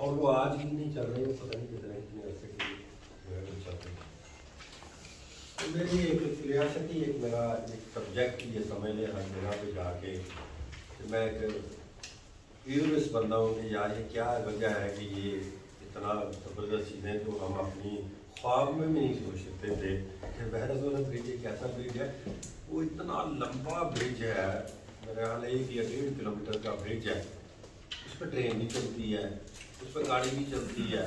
और वो आज भी नहीं चल रहे, पता नहीं कितने इतने अर्से के चल रहे। तो मेरी एक क्यूरियोसिटी, एक मेरा एक सब्जेक्ट ये समझ लें हर जगह पे जाके कि मैं एक क्यूरियस बंदा हूँ कि यार ये क्या वजह है कि ये इतना ज़बरदस्त चीज़ें जो हम अपनी ख्वाब में भी नहीं सोच सकते थे कि बहरस वाला ब्रिज एक ऐसा ब्रिज है, वो इतना लंबा ब्रिज है, मेरे ख्याल 1 या 1.5 किलोमीटर का ब्रिज है। उस पर ट्रेन भी चलती है, उस पर गाड़ी भी चलती है,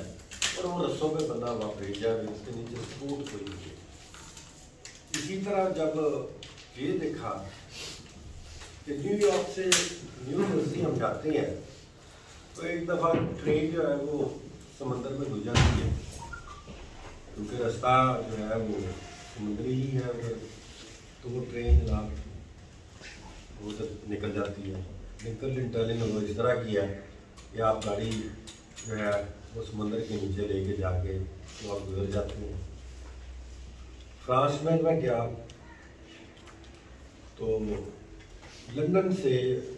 और वो रस्सों पे बना हुआ ब्रिज है, उसके नीचे सपोर्ट कोई नहीं है। इसी तरह जब ये देखा कि न्यूयॉर्क से न्यू जर्सी हम जाते हैं तो एक दफ़ा ट्रेन जो है वो समंदर में घुस जाती है, क्योंकि रास्ता जो है वो समुद्री ही है उधर। तो वो ट्रेन जनाब वो उधर निकल जाती है। लिंकन लिंटर्लिंग वो इस तरह की है कि आप गाड़ी जो है वो समंदर के नीचे लेके जाके वो आप गुजर जाते हैं। फ्रांस में मैं गया तो लंदन से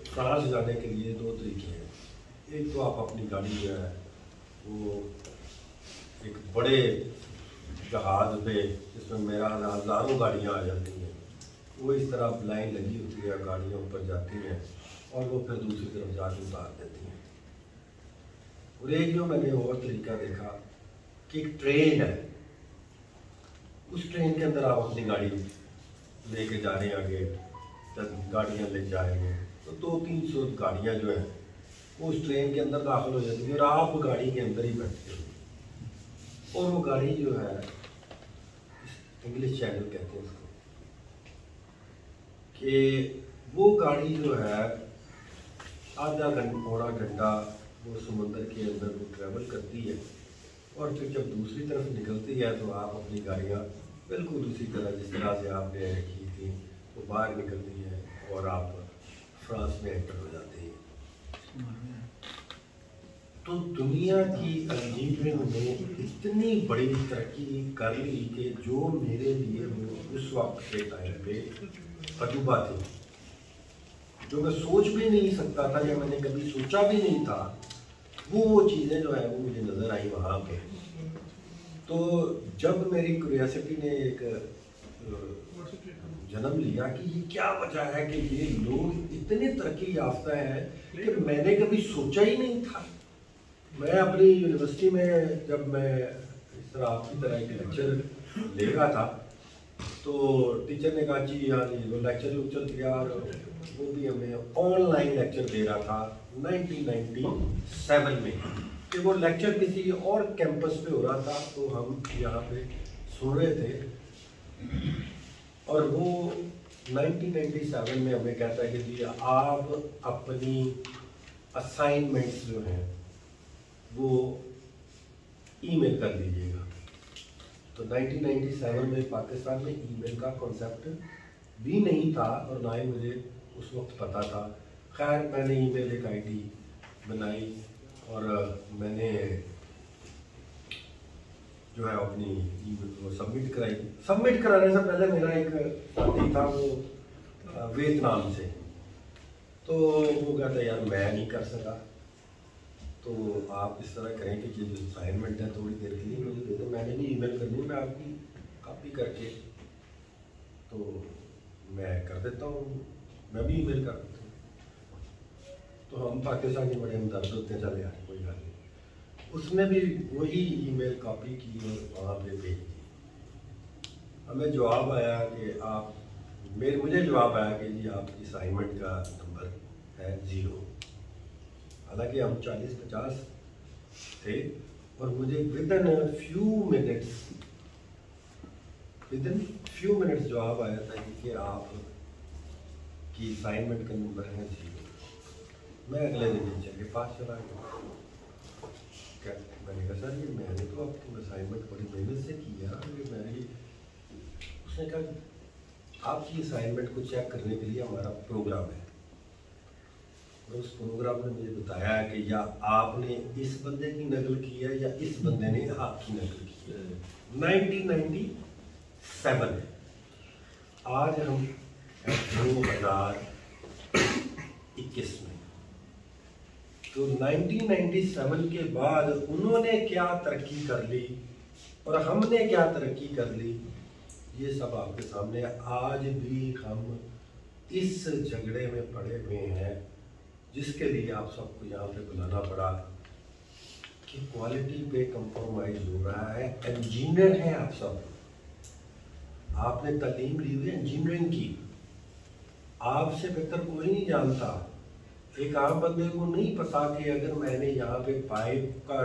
फ्रांस जाने के लिए 2 तरीके हैं। एक तो आप अपनी गाड़ी जो है वो एक बड़े जहाज़ पे, जिसमें मेरा हज़ारों गाड़ियाँ आ जाती हैं, वो इस तरह लाइन लगी होती है, गाड़ियाँ ऊपर जाती हैं और वो फिर दूसरी तरफ जाके उतार देती हैं। और एक जो मैंने और तरीका देखा कि एक ट्रेन है, उस ट्रेन के अंदर आप अपनी गाड़ी लेके जा रहे हैं, आगे गाड़ियाँ ले जाएंगे तो 200-300 गाड़ियाँ जो हैं वो उस ट्रेन के अंदर दाखिल हो जाती है और आप गाड़ी के अंदर ही बैठते हो। और वो गाड़ी जो है, इंग्लिश चैनल कहते हैं उसको, कि वो गाड़ी जो है आधा घंटा पौना घंटा वो समुद्र के अंदर वो ट्रैवल करती है, और फिर जब दूसरी तरफ निकलती है तो आप अपनी गाड़ियाँ बिल्कुल उसी तरह जिस तरह से आपने रखी थी वो बाहर निकलती है और आप फ्रांस में एंटर हो जाते हैं। तो दुनिया की इंजीनियरिंग ने इतनी बड़ी तरक्की कर ली कि जो मेरे लिए वो उस वक्त के टाइम पे अजूबा थी, जो मैं सोच भी नहीं सकता था या मैंने कभी सोचा भी नहीं था, वो चीज़ें जो है वो मुझे नज़र आई वहाँ पे। तो जब मेरी क्यूरियोसिटी ने एक जन्म लिया कि ये क्या वजह है कि ये लोग इतने तरक्की याफ्ता हैं कि मैंने कभी सोचा ही नहीं था। मैं अपनी यूनिवर्सिटी में जब मैं इस तरह आपकी तरह एक लेक्चर ले रहा था तो टीचर ने कहा जी हाँ जी, वो लेक्चर दिया, और वो भी हमें ऑनलाइन लेक्चर दे रहा था 1997 में, कि वो लेक्चर किसी और कैंपस पे हो रहा था तो हम यहाँ पे सुन रहे थे। और वो 1997 में हमें कहता है कि जी आप अपनी असाइनमेंट्स जो हैं वो ईमेल कर दीजिएगा। तो 1997 में पाकिस्तान में ईमेल का कॉन्सेप्ट भी नहीं था और ना ही मुझे उस वक्त पता था। खैर मैंने ईमेल एक आईडी बनाई और मैंने जो है अपनी ईमेल को सबमिट कराई। सबमिट कराने से पहले मेरा एक साथी था वो वियतनाम से, तो वो कहता यार मैं नहीं कर सका, तो आप इस तरह करें कि जो असाइनमेंट है थोड़ी देर के लिए मुझे दे दें, मैंने भी ईमेल करनी है, मैं आपकी कॉपी करके तो मैं कर देता हूँ, मैं भी ईमेल कर देता हूँ। तो हम पाकिस्तानी बड़े हमदर्द होते हैं, चले यार कोई बात नहीं। उसने भी वही ईमेल कॉपी की और वहाँ पे भेज दी। हमें जवाब आया कि आप मुझे जवाब आया कि जी आपकी असाइनमेंट का नंबर है 0। हालांकि हम 40-50 थे और मुझे विदिन फ्यू मिनट्स जवाब आया था कि आप की असाइनमेंट का नंबर है 0। मैं अगले दिन टीचर के पास चला गया। मैंने कहा सर ये मैंने तो आपकी असाइनमेंट बड़ी मेहनत से की है, उसने कहा आपकी असाइनमेंट को चेक करने के लिए हमारा प्रोग्राम है, और उस प्रोग्राम ने मुझे बताया है कि या आपने इस बंदे की नकल की है या इस बंदे ने आपकी नकल की है। 1997 आज हम 2021 में, तो 1997 के बाद उन्होंने क्या तरक्की कर ली और हमने क्या तरक्की कर ली, ये सब आपके सामने। आज भी हम इस झगड़े में पड़े हुए हैं, जिसके लिए आप सबको यहाँ पे बुलाना पड़ा कि क्वालिटी पे कंप्रोमाइज हो रहा है। इंजीनियर हैं आप सब, आपने तालीम ली हुई है इंजीनियरिंग की, आपसे बेहतर कोई नहीं जानता। एक आम बंदे को नहीं पता कि अगर मैंने यहाँ पे पाइप का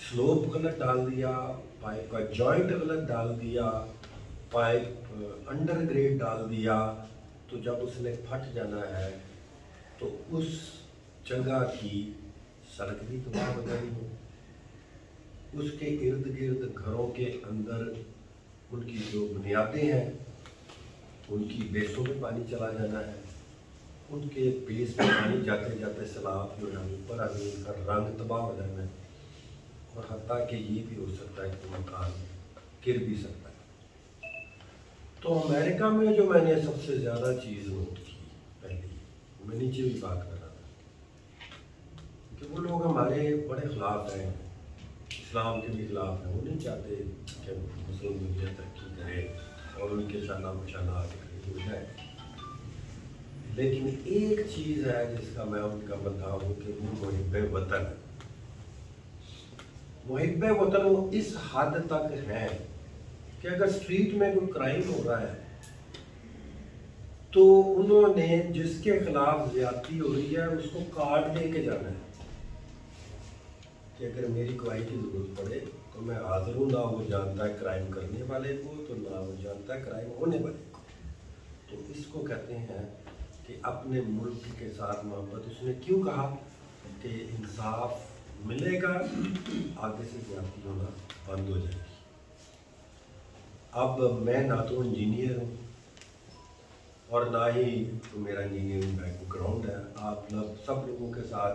स्लोप गलत डाल दिया, पाइप का जॉइंट गलत डाल दिया, पाइप अंडर ग्रेड डाल दिया, तो जब उसने फट जाना है तो उस जगह की सड़क भी तबाह हो जाएगी, उसके इर्द गिर्द घरों के अंदर उनकी जो बुनियादें हैं उनकी बेसों में पानी चला जाना है, उनके बेस में पानी जाते जाते सैलाब जो है ऊपर आने का रंग तबाह हो जाना है, और हत्ता कि ये भी हो सकता है कि मकान गिर भी सकता है। तो अमेरिका में जो मैंने सबसे ज़्यादा चीज़ नोट की, पहली मैं नीचे भी बात कर रहा था कि वो लोग हमारे बड़े ख़िलाफ़ हैं, इस्लाम के भी ख़िलाफ़ हैं, वो नहीं चाहते कि मुस्लिम दुनिया तरक्की करे और उनके शाना बशाना आगे हो जाए। लेकिन एक चीज़ है जिसका मैं उनका बताऊँ कि वो मुहिब्बे वतन है। मुहिब्बे वतन वो इस हद तक है कि अगर स्ट्रीट में कोई क्राइम हो रहा है तो उन्होंने जिसके खिलाफ ज्यादती हो रही है उसको कार्ड दे के जाना है कि अगर मेरी गवाही की जरूरत पड़े तो मैं हाजिर हूँ। ना वो जानता है क्राइम करने वाले को, तो ना वो जानता है क्राइम होने वाले को। तो इसको कहते हैं कि अपने मुल्क के साथ मोहब्बत। उसने क्यों कहा कि इंसाफ मिलेगा, आगे से ज्यादती होना बंद हो जाएगी। अब मैं ना तो इंजीनियर हूँ और ना ही तो मेरा इंजीनियरिंग बैकग्राउंड है। आप लोग सब लोगों के साथ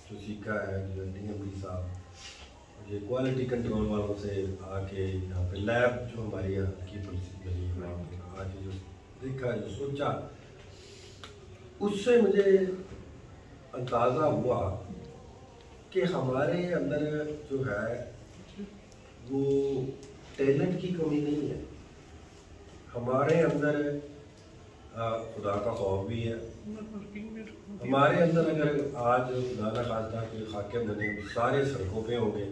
जो सीखा है, जो DMD साहब, ये क्वालिटी कंट्रोल वालों से आके यहाँ पे लैब जो हमारी यहाँ की पुलिस बनी है, आज जो देखा जो सोचा, उससे मुझे अंदाज़ा हुआ कि हमारे अंदर जो है वो टैलेंट की कमी नहीं है, हमारे अंदर खुदा का खौफ भी है। हमारे अंदर अगर आज खुदा न खास्ता कोई हाकिम बने, सारे सड़कों पे होंगे।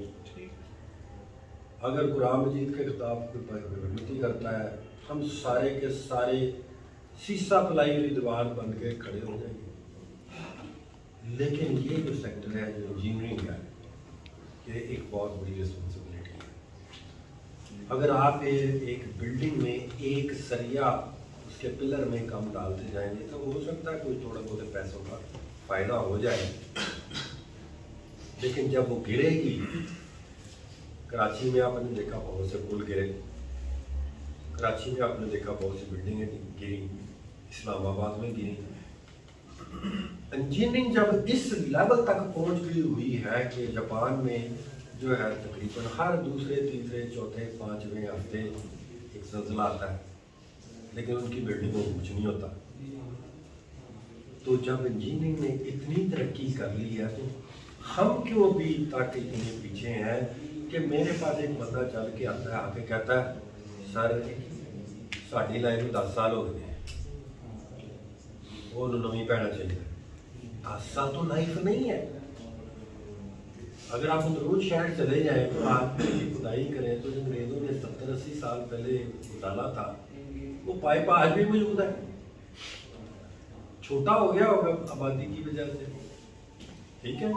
अगर कुरान मजीद के खिताब कोई बदतमीजी करता है, हम सारे के सारे शीशा पलाई हुई दीवार बन के खड़े हो जाएंगे। लेकिन ये जो सेक्टर है, जो इंजीनियरिंग है, ये एक बहुत बड़ी रिस्पॉन्सिबिलिटी है। अगर आप एक बिल्डिंग में एक सरिया उसके पिलर में कम डालते जाएंगे तो हो सकता है कोई थोड़ा बहुत पैसों का फायदा हो जाए, लेकिन जब वो गिरेगी, कराची में आपने देखा बहुत से पुल गिरे, कराची में आपने देखा बहुत सी बिल्डिंगें गिरी, इस्लामाबाद में गिरी। इंजीनियरिंग जब इस लेवल तक पहुंच गई हुई है कि जापान में जो है तकरीबन हर दूसरे, तीसरे, चौथे, पांचवें हफ्ते एक ज़ल्ज़ला आता है, लेकिन उनकी बिल्डिंगों को कुछ नहीं होता। तो जब इंजीनियरिंग ने इतनी तरक्की कर ली है तो हम क्यों अभी तक इतने पीछे हैं कि मेरे पास एक बंदा चल के आता है, आके कहता है सर साड़ी लाइफ में 10 साल हो गए, वो नवी पैना चाहिए। 10 साल तो लाइफ नहीं है। अगर आप रोज शहर चले जाएं तो आप खुदाई करें तो अंग्रेजों ने 70-80 साल पहले डाला था, वो पाइप आज भी मौजूद है। छोटा हो गया होगा आबादी की वजह से, ठीक है,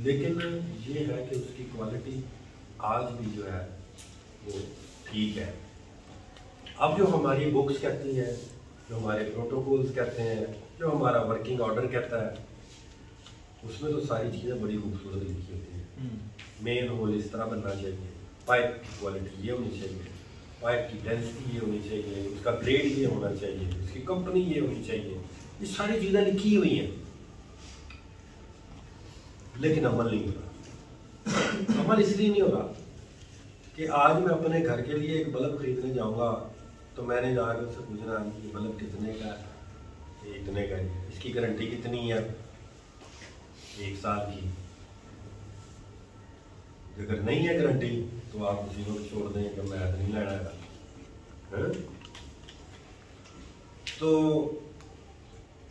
लेकिन ये है कि उसकी क्वालिटी आज भी जो है वो ठीक है। अब जो हमारी बुक्स कहती हैं, जो हमारे प्रोटोकॉल्स कहते हैं, जो हमारा वर्किंग ऑर्डर कहता है, उसमें तो सारी चीज़ें बड़ी खूबसूरत लिखी होती हैं। मेन होल इस तरह बनना चाहिए, पाइप की क्वालिटी ये होनी चाहिए, पाइप की डेंसिटी ये होनी चाहिए, उसका ग्रेड ये होना चाहिए, उसकी कंपनी ये होनी चाहिए, ये सारी चीज़ें लिखी हुई हैं, लेकिन अमल नहीं हो रहा। अमल इसलिए नहीं हो रहा कि आज मैं अपने घर के लिए एक बल्ब खरीदने जाऊंगा तो मैंने जाकर उससे पूछना ये बल्ब कितने का है, ये इतने का है। इसकी गारंटी कितनी है? 1 साल की। अगर नहीं है गारंटी तो आप उसी को छोड़ दें कि मैं नहीं लेना है। तो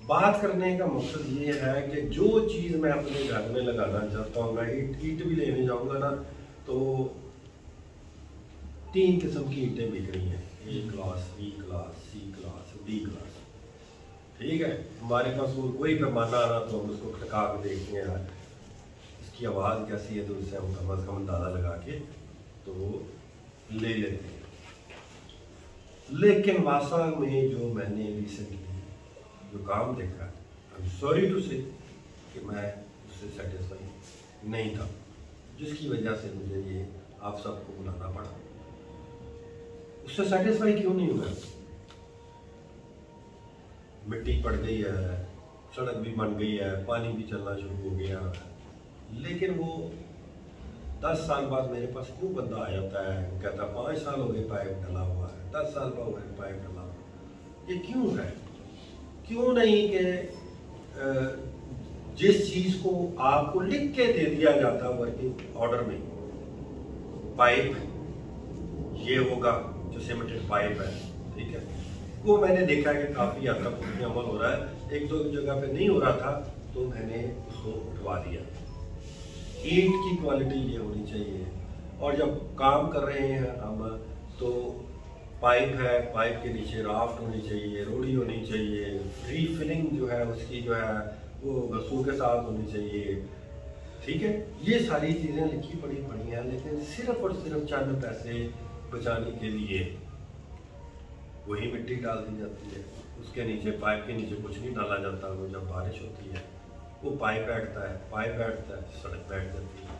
बात करने का मकसद ये है कि जो चीज़ मैं अपने घर में लगाना चाहता हूँ, मैं ईंट भी लेने जाऊँगा ना तो 3 किस्म की ईंटें बिक रही हैं, A class, B class, C class, D class. ठीक है, हमारे पास वो कोई पैमाना आ रहा तो हम उसको खटका के देखते हैं यार इसकी आवाज़ कैसी है, तो उससे हम कम अज़ कम अंदाज़ा लगा के तो ले लेते हैं। लेकिन वासा में जो मैंने रिसेंटली जो काम देखा, आई एम सॉरी टू से कि मैं उससे सेटिस्फाई नहीं था, जिसकी वजह से मुझे ये आप सबको बुलाना पड़ा। उससे सेटिस्फाई क्यों नहीं हुआ? मिट्टी पड़ गई है, सड़क भी बन गई है, पानी भी चलना शुरू हो गया, लेकिन वो 10 साल बाद मेरे पास क्यों बंदा आ जाता है, वो कहता 5 साल हो गए पाइप डला हुआ है, 10 साल हो गए पाइप डला हुआ है। ये क्यों है? क्यों नहीं कि जिस चीज़ को आपको लिख के दे दिया जाता वर्किंग ऑर्डर में, पाइप ये होगा जो सीमेंटेड पाइप है, ठीक है, वो मैंने देखा है कि काफ़ी हद तक उसमें अमल हो रहा है। 1-2 जगह पे नहीं हो रहा था तो मैंने उसको उठवा दिया। ईंट की क्वालिटी ये होनी चाहिए, और जब काम कर रहे हैं हम तो पाइप है, पाइप के नीचे राफ्ट होनी चाहिए, रोड़ी होनी चाहिए, रीफिलिंग जो है उसकी जो है वो गसू के साथ होनी चाहिए। ठीक है, ये सारी चीज़ें लिखी पड़ी हैं, लेकिन सिर्फ और सिर्फ चंद पैसे बचाने के लिए वही मिट्टी डाल दी जाती है। उसके नीचे, पाइप के नीचे कुछ नहीं डाला जाता। वो जब बारिश होती है वो पाइप बैठता है, सड़क बैठ जाती है।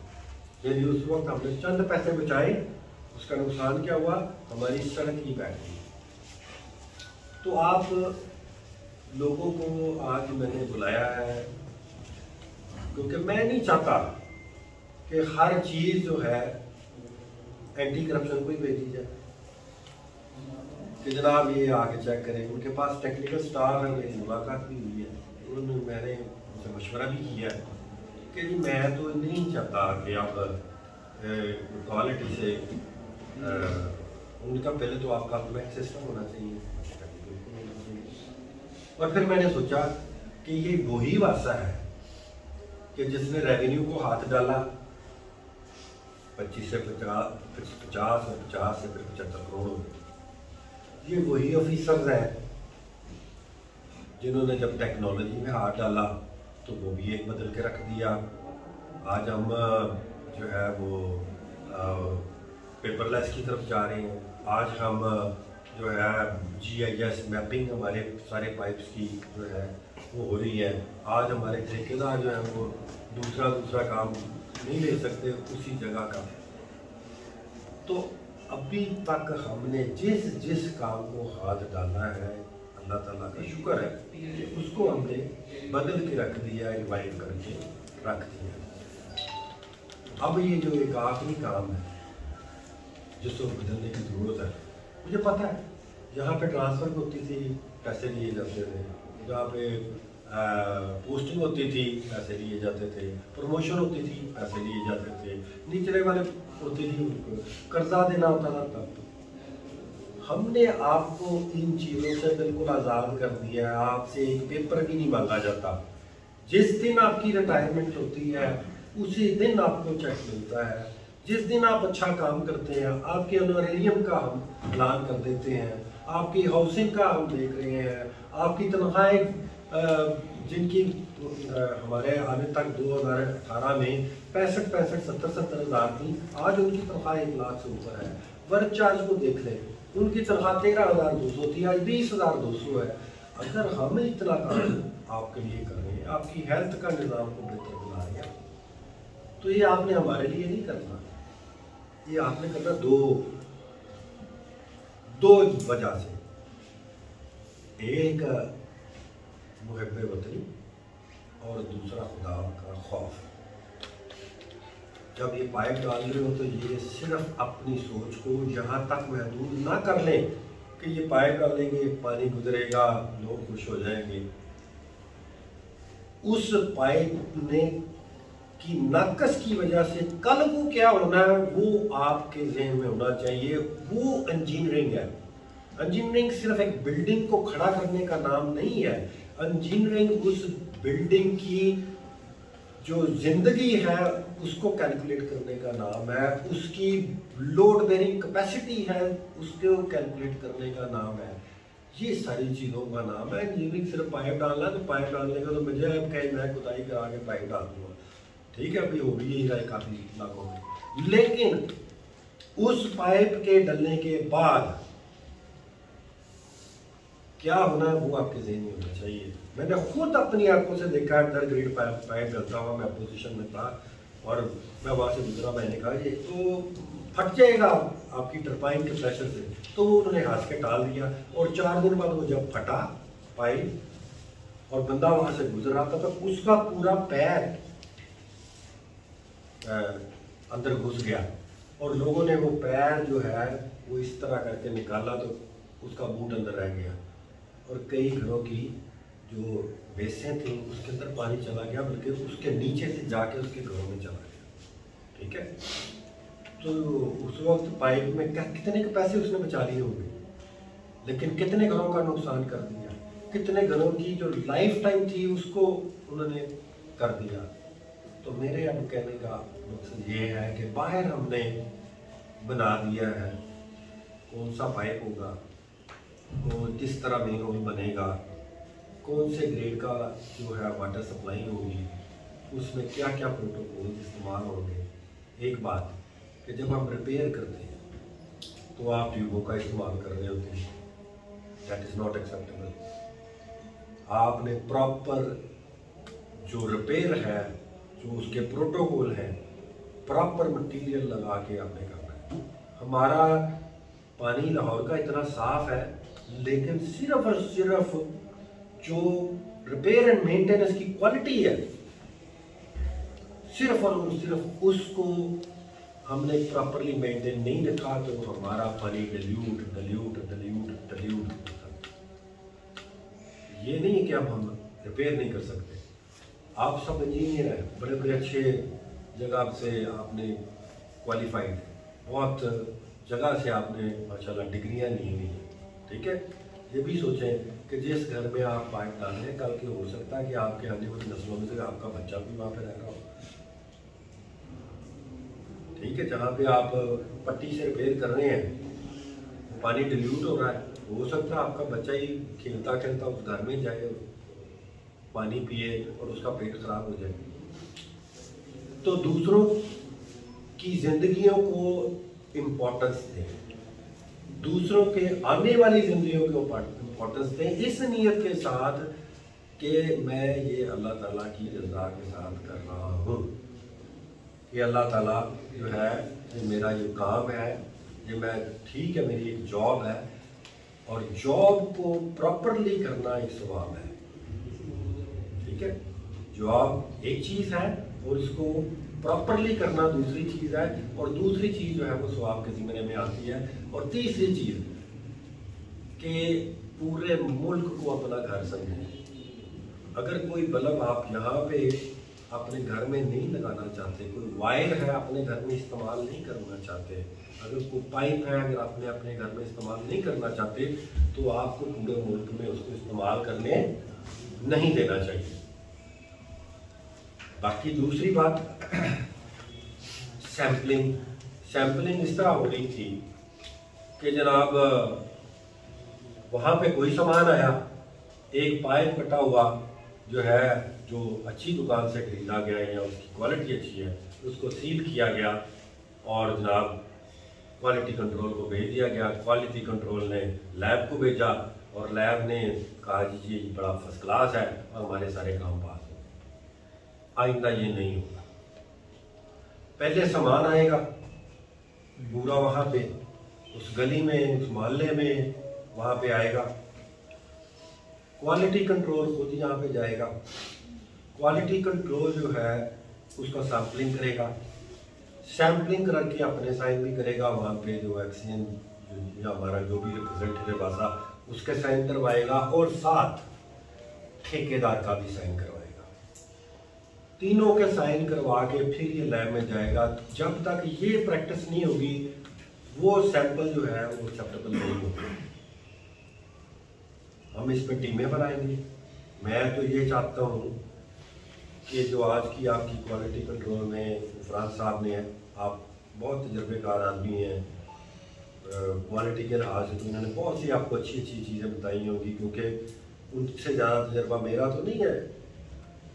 यदि उस वक्त हमने चंद पैसे बचाए, उसका नुकसान क्या हुआ? हमारी सड़क ही बैठ गई। तो आप लोगों को आज मैंने बुलाया है क्योंकि मैं नहीं चाहता कि हर चीज़ जो है एंटी करप्शन को ही भेजी जाए कि जनाब ये आके चेक करें। उनके पास टेक्निकल स्टाफ है, मेरी मुलाकात भी हुई है, उन्होंने मैंने उनसे मशवरा भी किया है कि जी मैं तो नहीं चाहता कि आप क्वालिटी से उनका पहले तो आपका अपना सिस्टम होना चाहिए। और फिर मैंने सोचा कि ये वही वासा है कि जिसने रेवेन्यू को हाथ डाला 25 से 50 और 50 से फिर 75 करोड़ हो गए। ये वही ऑफिसर्स हैं जिन्होंने जब टेक्नोलॉजी में हाथ डाला तो वो भी एक बदल के रख दिया। आज हम जो है वो पेपरलेस की तरफ जा रहे हैं। आज हम जो है GIS मैपिंग हमारे सारे पाइप्स की जो है वो हो रही है। आज हमारे ठेकेदार जो है वो दूसरा काम नहीं ले सकते उसी जगह का। तो अभी तक हमने जिस काम को हाथ डाला है, अल्लाह ताला का शुक्र है कि उसको हमने बदल के रख दिया, रिवाइव करके रख दिया। अब ये जो एक आखिरी काम है जिसको बदलने की ज़रूरत है, मुझे पता है यहाँ पे ट्रांसफ़र होती थी पैसे लिए जाते थे, जहाँ पे पोस्टिंग होती थी पैसे लिए जाते थे, प्रमोशन होती थी पैसे लिए जाते थे, निचले वाले होती थी उनको कर्जा देना होता था। तब हमने आपको इन चीज़ों से बिल्कुल आज़ाद कर दिया है। आपसे एक पेपर भी नहीं मांगा जाता। जिस दिन आपकी रिटायरमेंट होती है उसी दिन आपको चेक मिलता है। जिस दिन आप अच्छा काम करते हैं आपके ऑनरेरियम का हम ऐलान कर देते हैं, आपकी हाउसिंग का हम देख रहे हैं, आपकी तनख्वाहें जिनकी हमारे आने तक 2018 में 65-70 हज़ार थी, आज उनकी तनख्वाह 1 लाख से ऊपर है। वर्क चार्ज को देख लें, उनकी तनख्वाह 13,200 थी, आज 20,200 है। अगर हम इतना काम आपके लिए कर रहे हैं, आपकी हेल्थ का निज़ाम को बेहतर बना रहे हैं, तो ये आपने हमारे लिए नहीं करना, ये आपने करना दो वजह से। एक मुहब्बे वतनी और दूसरा खुदा का खौफ। जब ये पाइप डाल रहे हो तो ये सिर्फ अपनी सोच को यहाँ तक महदूद ना कर लें कि ये पाइप डालेंगे, पानी गुजरेगा, लोग खुश हो जाएंगे। उस पाइप ने की नाकस की वजह से कल को क्या होना है वो आपके ज़हन में होना चाहिए। वो इंजीनियरिंग है। इंजीनियरिंग सिर्फ एक बिल्डिंग को खड़ा करने का नाम नहीं है। इंजीनियरिंग उस बिल्डिंग की जो जिंदगी है उसको कैलकुलेट करने का नाम है, उसकी लोड बेरिंग कैपेसिटी है उसको कैलकुलेट करने का नाम है। ये सारी चीज़ों का नाम है। इंजीनियरिंग सिर्फ पाइप डालना, तो पाइप डालने का तो मुझे अब कहीं मैं खुदाई करा के पाइप डाल दूंगा, ठीक है, अभी हो भी यही रहा है काफ़ी इलाकों में। लेकिन उस पाइप के डलने के बाद क्या होना है वो आपके ज़हन में होना चाहिए। मैंने खुद अपनी आंखों से देखा, अंडर ग्रेड पाइप डलता हुआ, मैं पोजीशन में था और मैं वहाँ से गुजरा। मैंने कहा ये तो फट जाएगा आपकी टरबाइन के प्रेशर से, तो वो उन्होंने हाथ के टाल दिया। और 4 दिन बाद वो जब फटा पाइप और बंदा वहाँ से गुजर रहा था तो उसका पूरा पैर अंदर घुस गया और लोगों ने वो पैर जो है वो इस तरह करके निकाला तो उसका बूट अंदर रह गया। और कई घरों की जो बेसें थी उसके अंदर पानी चला गया, बल्कि उसके नीचे से जाके उसके घरों में चला गया, ठीक है। तो उस वक्त पाइप में कितने के पैसे उसने बचा लिए होंगे, लेकिन कितने घरों का नुकसान कर दिया, कितने घरों की जो लाइफ टाइम थी उसको उन्होंने कर दिया। तो मेरे अब कहने का मकसद ये है कि बाहर हमने बना दिया है, कौन सा पाइप होगा, कौन किस तरह मेन होल बनेगा, कौन से ग्रेड का जो है वाटर सप्लाई होगी, उसमें क्या क्या प्रोटोकॉल इस्तेमाल होंगे। एक बात कि जब हम रिपेयर करते हैं तो आप ट्यूबों का इस्तेमाल कर रहे होते हैं, दैट इज़ नॉट एक्सेप्टेबल। आपने प्रॉपर जो रिपेयर है, जो उसके प्रोटोकॉल है, प्रॉपर मटेरियल लगा के आपने करना है। हमारा पानी लाहौर का इतना साफ है, लेकिन सिर्फ और सिर्फ जो रिपेयर एंड मेंटेनेंस की क्वालिटी है, सिर्फ और सिर्फ उसको हमने प्रॉपरली मेंटेन नहीं रखा तो हमारा पानी डिल्यूट डिल्यूट डिल्यूट डिल्यूट। ये नहीं है कि अब हम रिपेयर नहीं कर सकते। आप सब इंजीनियर हैं, बड़े बड़े अच्छे जगह से आपने क्वालिफाइड है, बहुत जगह से आपने माशाल्लाह डिग्रियां ली हुई हैं, ठीक है। ये भी सोचें कि जिस घर में आप पाइप डाल रहे हैं, कल के हो सकता है कि आपके आने वाली नस्लों में से आपका बच्चा भी वहाँ पे रह रहा हो, ठीक है। जहाँ पे आप पट्टी से रिपेयर कर रहे हैं, पानी डिल्यूट हो रहा है, हो सकता है आपका बच्चा ही खेलता खेलता उस घर में जाए, पानी पिए और उसका पेट खराब हो जाए। तो दूसरों की जिंदगियों को इम्पोर्टेंस दें, दूसरों के आने वाली जिंदगियों को इम्पोर्टेंस दें, इस नीयत के साथ कि मैं ये अल्लाह ताला की रज़ा के साथ कर रहा हूँ, कि अल्लाह ताला जो है ये मेरा ये काम है, ये मैं ठीक है, मेरी एक जॉब है और जॉब को प्रॉपरली करना एक सवाब है, ठीक है। जॉब एक चीज़ है और इसको प्रॉपरली करना दूसरी चीज़ है, और दूसरी चीज़ जो है वो सवाब के ज़िम्मे में आती है। और तीसरी चीज़ कि पूरे मुल्क को अपना घर समझें। अगर कोई बल्ब आप यहाँ पे अपने घर में नहीं लगाना चाहते, कोई वायर है अपने घर में इस्तेमाल नहीं करना चाहते, अगर कोई पाइप है अगर आपने अपने घर में इस्तेमाल नहीं करना चाहते, तो आपको पूरे मुल्क में उसको इस्तेमाल करने नहीं देना चाहिए। बाकी दूसरी बात, सैम्पलिंग इस तरह हो रही थी कि जनाब वहाँ पे कोई सामान आया, एक पाइप कटा हुआ जो है, जो अच्छी दुकान से खरीदा गया है या उसकी क्वालिटी अच्छी है, उसको सील किया गया और जनाब क्वालिटी कंट्रोल को भेज दिया गया। क्वालिटी कंट्रोल ने लैब को भेजा और लैब ने कहा जी ये बड़ा फर्स्ट क्लास है और हमारे सारे काम पास हो। आइंदा ये नहीं होगा। पहले सामान आएगा पूरा वहाँ पे उस गली में, उस मोहल्ले में, वहाँ पे आएगा, क्वालिटी कंट्रोल खुद यहाँ पे जाएगा। क्वालिटी कंट्रोल जो है उसका सैम्पलिंग करेगा, सैम्पलिंग करके अपने साइन भी करेगा, वहाँ पे जो वैक्सीन या हमारा जो भी रिप्रेजेंटेटिव आसा उसके साइन करवाएगा और साथ ठेकेदार का भी साइन करवाएगा। तीनों के साइन करवा के फिर ये लैब में जाएगा। जब तक ये प्रैक्टिस नहीं होगी वो सैंपल जो है वो एक्सेप्टेबल नहीं होगा। हम इस पर टीमें बनाएंगे। मैं तो ये चाहता हूँ कि जो आज की आपकी क्वालिटी कंट्रोल में फराज साहब ने है, आप बहुत तजर्बेकार आदमी हैं, क्वालिटी के लिहाज से तो उन्होंने बहुत सी आपको अच्छी अच्छी चीज़ें बताई होंगी, क्योंकि उनसे ज़्यादा तजर्बा मेरा तो नहीं है।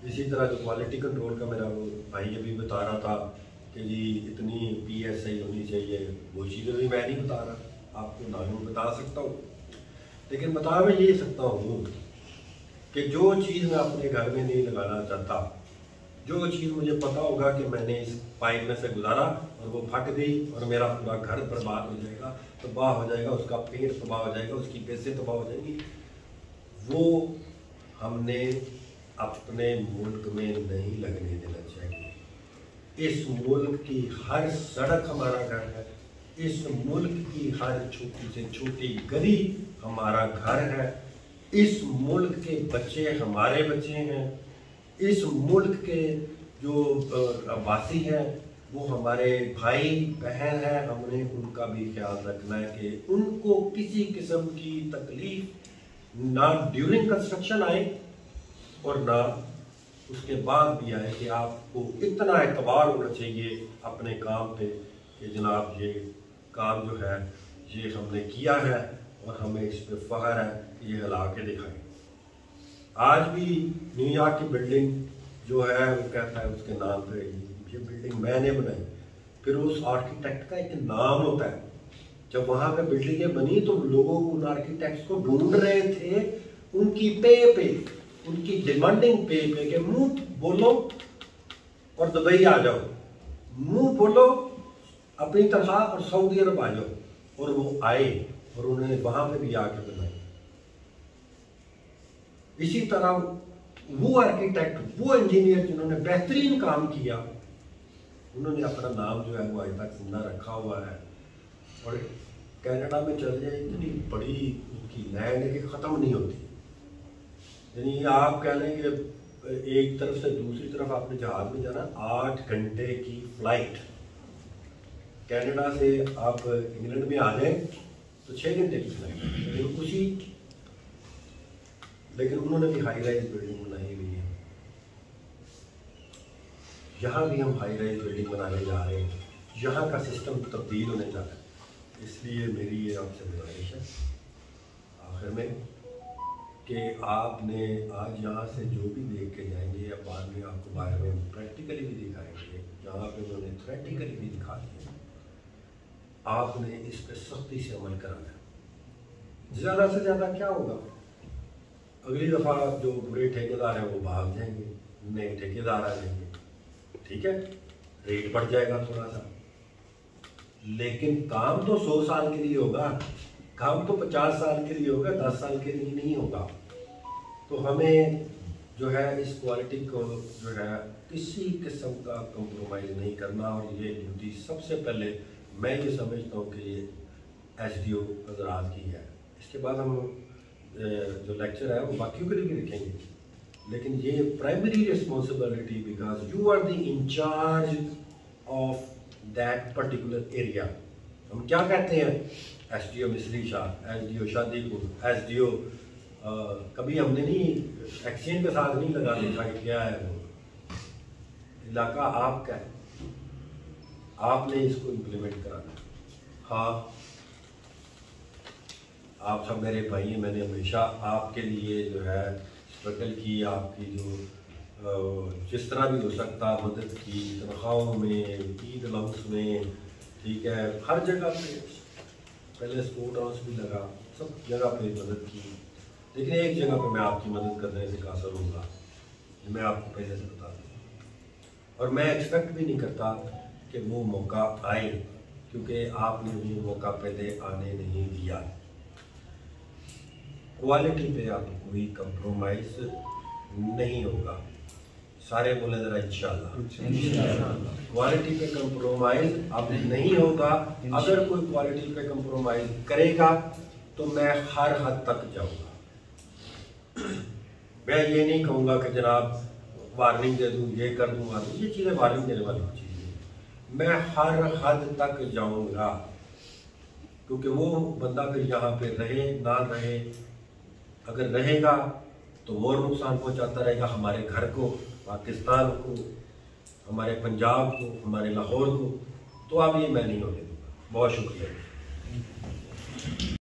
इसी तरह जो क्वालिटी कंट्रोल का मेरा वो भाई अभी बता रहा था कि जी इतनी PSI होनी चाहिए, वो चीज़ें भी मैं नहीं बता रहा, आपको मालूम बता सकता हूँ, लेकिन बता मैं ये सकता हूँ कि जो चीज़ मैं अपने घर में नहीं लगाना चाहता, जो चीज़ मुझे पता होगा कि मैंने इस पाइप में से गुजारा और वो फट गई और मेरा पूरा घर बर्बाद हो जाएगा, तबाह हो जाएगा, उसका पेट तबाह हो जाएगा, उसकी पैसे तबाह हो जाएंगी, वो हमने अपने मुल्क में नहीं लगने देना चाहिए। इस मुल्क की हर सड़क हमारा घर है, इस मुल्क की हर छोटी से छोटी गली हमारा घर है, इस मुल्क के बच्चे हमारे बच्चे हैं, इस मुल्क के जो वासी हैं वो हमारे भाई बहन हैं। हमने उनका भी ख्याल रखना है कि उनको किसी किस्म की तकलीफ ना ड्यूरिंग कंस्ट्रक्शन आए और ना उसके बाद भी आए, कि आपको इतना एतबार होना चाहिए अपने काम पे कि जनाब ये काम जो है ये हमने किया है और हमें इस पे फ़ख्र है कि ये हिला के दिखाएं। आज भी न्यूयॉर्क की बिल्डिंग जो है वो कहता है उसके नाम पे ये बिल्डिंग मैंने बनाई, फिर उस आर्किटेक्ट का एक नाम होता है। जब वहाँ पे बिल्डिंगें बनी तो लोगों उन आर्किटेक्ट्स को ढूंढ रहे थे उनकी पे उनकी डिमांडिंग पे के मुंह बोलो और दुबई आ जाओ, मुंह बोलो अपनी तरह और सऊदी अरब आ जाओ, और वो आए और उन्होंने वहां पे भी आके बनाई। इसी तरह वो आर्किटेक्ट, वो इंजीनियर जिन्होंने बेहतरीन काम किया, उन्होंने अपना नाम जो है वो आज तक जिंदा रखा हुआ है। और कनाडा में चल जाए इतनी बड़ी उनकी लैंड है कि ख़त्म नहीं होती। यानी आप कह लें कि एक तरफ से दूसरी तरफ आपने जहाज में जाना, 8 घंटे की फ्लाइट। कनाडा से आप इंग्लैंड में आ जाएं तो 6 घंटे की फ्लाइट। लेकिन उन्होंने भी हाई राइज बिल्डिंग बनाई हुई है। यहाँ भी हम हाई राइज बिल्डिंग बनाने जा रहे हैं, यहाँ का सिस्टम तब्दील होने जा रहा है। इसलिए मेरी ये आपसे गुजारिश है आखिर में कि आपने आज यहाँ से जो भी देख के जाएंगे या बाद में आपको बाहर में प्रैक्टिकली भी दिखाएंगे, जहाँ पे उन्होंने थ्योरेटिकली भी दिखा दिया, आपने इस पर सख्ती से अमल कराना है। ज़्यादा से ज़्यादा क्या होगा, अगली दफ़ा जो बुरे ठेकेदार हैं वो भाग जाएंगे, नए ठेकेदार आ जाएंगे, ठीक है, रेट बढ़ जाएगा थोड़ा सा, लेकिन काम तो 100 साल के लिए होगा, काम तो 50 साल के लिए होगा, 10 साल के लिए नहीं होगा। तो हमें जो है इस क्वालिटी को जो है किसी किस्म का कंप्रोमाइज़ नहीं करना। और ये ड्यूटी सबसे पहले मैं ये समझता हूँ कि ये SDO हज़रात की है। इसके बाद हम जो लेक्चर है वो बाकियों के लिए भी रखेंगे, लेकिन ये primary responsibility because you are the in charge of that particular area. हम क्या कहते हैं, SDO मिसरी शाह, SDO शादीपुर, SDO कभी हमने नहीं एक्सचेंज के साथ नहीं लगा देखा कि क्या है वो इलाका आपका है, आपने इसको इम्प्लीमेंट कराना। हाँ, आप सब मेरे भाई हैं, मैंने हमेशा आपके लिए जो है स्ट्रगल की, आपकी जो जिस तरह भी हो सकता मदद की, तनख्वाहों में, ईद अलाउंस में, ठीक है, हर जगह पे, पहले स्पोर्ट हाउस भी लगा, सब जगह पे मदद की। लेकिन एक जगह पे मैं आपकी मदद करने से कासर होऊंगा, मैं आपको पहले से बता दूँ, और मैं एक्सपेक्ट भी नहीं करता कि वो मौका आए, क्योंकि आपने वो मौका पहले आने नहीं दिया। क्वालिटी पे आपको कोई कंप्रोमाइज़ नहीं होगा। सारे बोले ज़रा इंशाल्लाह। क्वालिटी पे कंप्रोमाइज़ अब नहीं होगा। अगर कोई क्वालिटी पे कंप्रोमाइज़ करेगा तो मैं हर हद तक जाऊंगा। मैं ये नहीं कहूँगा कि जनाब वार्निंग दे दूँ, ये कर दूँ, ये चीज़ें वार्निंग देने वाली चीज़ है। मैं हर हद तक जाऊँगा, क्योंकि वो बंदा फिर यहाँ पे रहे ना रहे, अगर रहेगा तो और नुकसान पहुँचाता रहेगा हमारे घर को, पाकिस्तान को, हमारे पंजाब को, हमारे लाहौर को। तो अब ये मैं नहीं होने दूँगा। बहुत शुक्रिया।